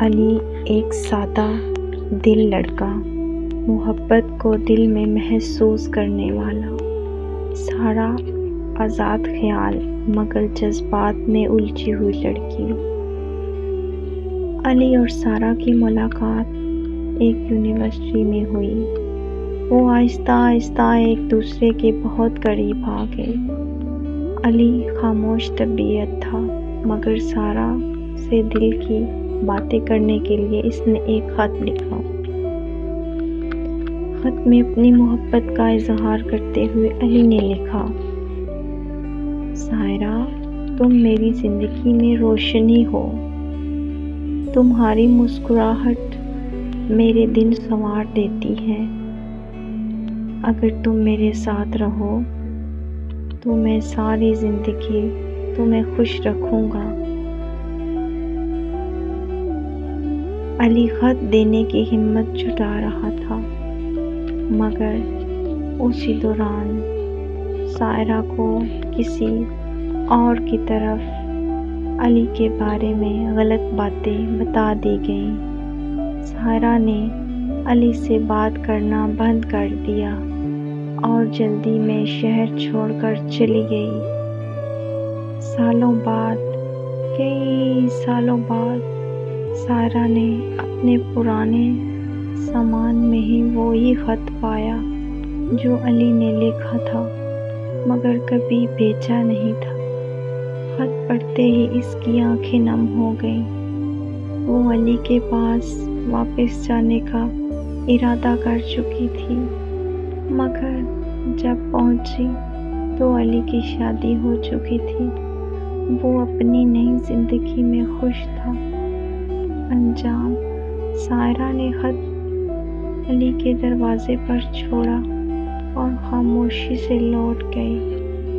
علی ایک سادہ دل لڑکا، محبت کو دل میں محسوس کرنے والا، سارا آزاد خیال مگر جذبات میں الجھی ہوئی لڑکی۔ علی اور سارا کی ملاقات ایک یونیورسٹی میں ہوئی۔ وہ آہستہ آہستہ ایک دوسرے کے بہت قریب آ گئے۔ علی خاموش طبیعت تھا مگر سارا سے دل کی باتیں کرنے کے لیے اس نے ایک خط لکھا۔ خط میں اپنی محبت کا اظہار کرتے ہوئے علی نے لکھا، سائرہ، تم میری زندگی میں روشنی ہو، تمہاری مسکراہٹ میرے دن سنوار دیتی ہے۔ اگر تم میرے ساتھ رہو تو میں ساری زندگی تمہیں خوش رکھوں گا۔ علی خط دینے کی ہمت جٹا رہا تھا مگر اسی دوران سائرہ کو کسی اور کی طرف علی کے بارے میں غلط باتیں بتا دی گئیں۔ سائرہ نے علی سے بات کرنا بند کر دیا اور جلدی میں شہر چھوڑ کر چلی گئی۔ سالوں بعد، کئی سالوں بعد، سائرہ نے اپنے پرانے سامان میں ہی وہی خط پایا جو علی نے لکھا تھا مگر کبھی بھیجا نہیں تھا۔ خط پڑھتے ہی اس کی آنکھیں نم ہو گئیں۔ وہ علی کے پاس واپس جانے کا ارادہ کر چکی تھی مگر جب پہنچی تو علی کی شادی ہو چکی تھی۔ وہ اپنی نئی زندگی میں خوش تھا۔ انجام: سائرہ نے خط علی کے دروازے پر چھوڑا اور خاموشی سے لوٹ گئی۔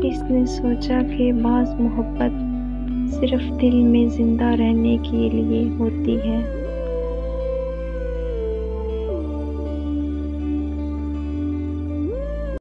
اس نے سوچا کہ بعض محبت صرف دل میں زندہ رہنے کے لیے ہوتی ہے۔